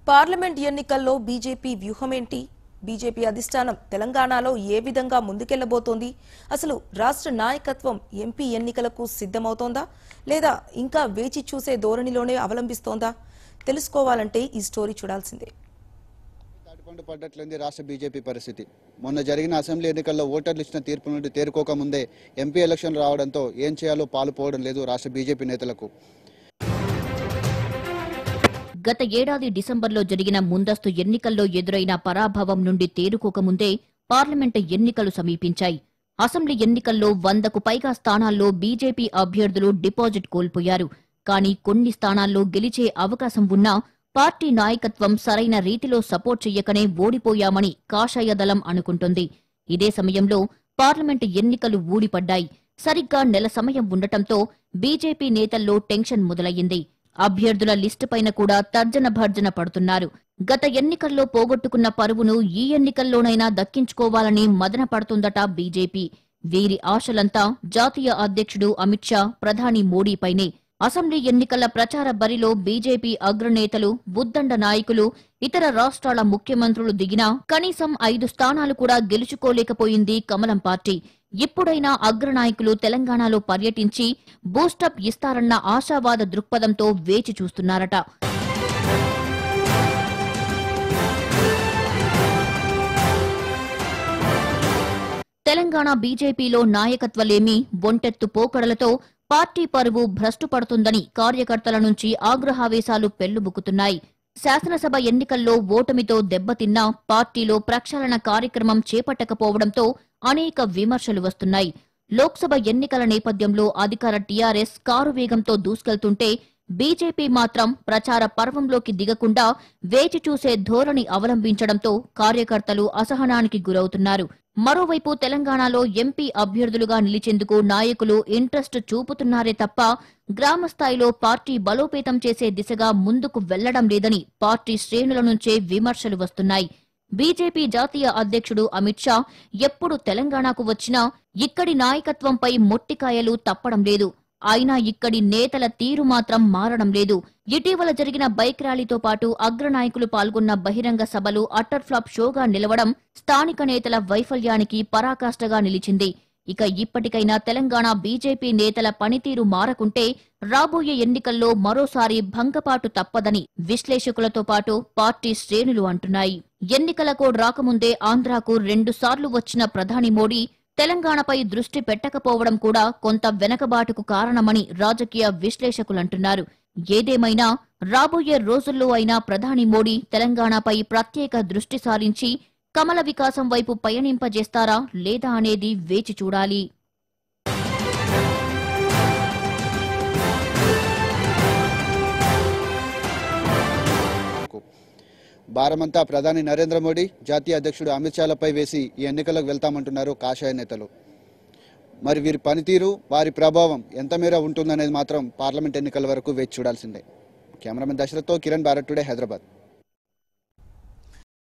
Parliament ఎన్నికల్లో BJP వ్యూహమేంటి? BJP అధిష్టానం తెలంగాణలో ఏ విధంగా ముందుకెళ్లబోతోంది? అసలు రాష్ట్ర నాయకత్వం ఎంపీ ఎన్నికలకు సిద్ధమవుతోందా లేదా ఇంకా వేచి చూసే ధోరణిలోనే అవలంబిస్తోందా? తెలుసుకోవాలంటే ఈ స్టోరీ చూడాల్సిందే. తాటిపండు పడ్డట్లయింది రాష్ట్ర బీజేపీ పరిస్థితి. మొన్న జరిగిన అసెంబ్లీ ఎన్నికల్లో ఓటర్లు ఇచ్చిన తీర్పు నుండి తేరుకోకముందే ఎంపీ ఎలక్షన్ రావడంతో ఏం చేయాలో పాలుపోవడం లేదు రాష్ట్ర బీజేపీ నేతలకు. గత ఏడాది డిసెంబర్లో జరిగిన ముందస్తు ఎన్నికల్లో ఎదురైన పరాభవం నుండి తేరుకోకముందే పార్లమెంటు ఎన్నికలు సమీపించాయి. అసెంబ్లీ ఎన్నికల్లో 100కు పైగా స్థానాల్లో బీజేపీ అభ్యర్థులు డిపాజిట్ కోల్పోయారు. కానీ కొన్ని స్థానాల్లో గెలిచే అవకాశం ఉన్నా పార్టీ నాయకత్వం సరైన రీతిలో సపోర్ట్ చెయ్యకనే ఓడిపోయామని కాషాయ దళం అనుకుంటోంది. ఇదే సమయంలో పార్లమెంటు ఎన్నికలు ఊడిపడ్డాయి. సరిగ్గా నెల సమయం ఉండటంతో బీజేపీ నేతల్లో టెన్షన్ మొదలయ్యింది. అభ్యర్థుల లిస్టుపైన కూడా తర్జన భర్జన పడుతున్నారు. గత ఎన్నికల్లో పోగొట్టుకున్న పరువును ఈ ఎన్నికల్లోనైనా దక్కించుకోవాలని మదన పడుతుందట బీజేపీ. వీరి ఆశలంతా జాతీయ అధ్యక్షుడు అమిత్ షా, ప్రధాని మోడీపైనే. అసెంబ్లీ ఎన్నికల ప్రచార బరిలో బీజేపీ అగ్రనేతలు, ఉద్దండ నాయకులు, ఇతర రాష్ట్రాల ముఖ్యమంత్రులు దిగినా కనీసం 5 స్థానాలు కూడా గెలుచుకోలేకపోయింది కమలం పార్టీ. ఇప్పుడైనా అగ్రనాయకులు తెలంగాణలో పర్యటించి బూస్టప్ ఇస్తారన్న ఆశావాద దృక్పథంతో వేచి చూస్తున్నారట. తెలంగాణ బీజేపీలో నాయకత్వలేమి ఒంటెత్తు పోకడలతో పార్టీ పరువు భ్రష్టుపడుతుందని కార్యకర్తల నుంచి ఆగ్రహావేశాలు పెల్లుబుకుతున్నాయి. శాసనసభ ఎన్నికల్లో ఓటమితో దెబ్బతిన్నా పార్టీలో ప్రక్షాళన కార్యక్రమం చేపట్టకపోవడంతో అనేక విమర్శలు వస్తున్నాయి. లోక్సభ ఎన్నికల నేపథ్యంలో అధికార టీఆర్ఎస్ కారు వేగంతో దూసుకెళ్తుంటే బీజేపీ మాత్రం ప్రచార పర్వంలోకి దిగకుండా వేచి చూసే ధోరణి అవలంబించడంతో కార్యకర్తలు అసహనానికి గురవుతున్నారు. మరోవైపు తెలంగాణలో ఎంపీ అభ్యర్థులుగా నిలిచేందుకు నాయకులు ఇంట్రెస్ట్ చూపుతున్నారే తప్ప గ్రామస్థాయిలో పార్టీ బలోపేతం చేసే దిశగా ముందుకు వెళ్లడం లేదని పార్టీ శ్రేణుల నుంచే విమర్శలు వస్తున్నాయి. బీజేపీ జాతీయ అధ్యక్షుడు అమిత్ షా ఎప్పుడు తెలంగాణకు వచ్చినా ఇక్కడి నాయకత్వంపై మొట్టికాయలు తప్పడం లేదు. అయినా ఇక్కడి నేతల తీరు మాత్రం మారడం లేదు. ఇటీవల జరిగిన బైక్ ర్యాలీతో పాటు అగ్రనాయకులు పాల్గొన్న బహిరంగ సభలు అట్టర్ ఫ్లాప్ షోగా నిలవడం స్థానిక నేతల వైఫల్యానికి పరాకాష్ఠగా నిలిచింది. ఇక ఇప్పటికైనా తెలంగాణ బీజేపీ నేతల పనితీరు మారకుంటే రాబోయే ఎన్నికల్లో మరోసారి భంగపాటు తప్పదని విశ్లేషకులతో పాటు పార్టీ శ్రేణులు అంటున్నాయి. ఎన్నికల కోడ్ రాకముందే ఆంధ్రాకు 2 సార్లు వచ్చిన ప్రధాని మోడీ తెలంగాణపై దృష్టి పెట్టకపోవడం కూడా కొంత వెనకబాటుకు కారణమని రాజకీయ విశ్లేషకులంటున్నారు. ఏదేమైనా రాబోయే రోజుల్లో అయినా ప్రధాని మోడీ తెలంగాణపై ప్రత్యేక దృష్టి సారించి కమల వికాసం వైపు పయనింపజేస్తారా లేదా అనేది వేచి చూడాలి. భారమంతా ప్రధాని నరేంద్ర మోడీ, జాతీయ అధ్యక్షుడు అమిత్ షాలపై వేసి ఈ ఎన్నికలకు వెళ్తామంటున్నారు కాషాయ నేతలు. మరి వీరి పనితీరు, వారి ప్రభావం ఎంత మేర ఉంటుందనేది మాత్రం పార్లమెంట్ ఎన్నికల వరకు వేచి చూడాల్సిందే. కెమెరామెన్ దశరథ్తో కిరణ్ భారత్ టుడే, హైదరాబాద్.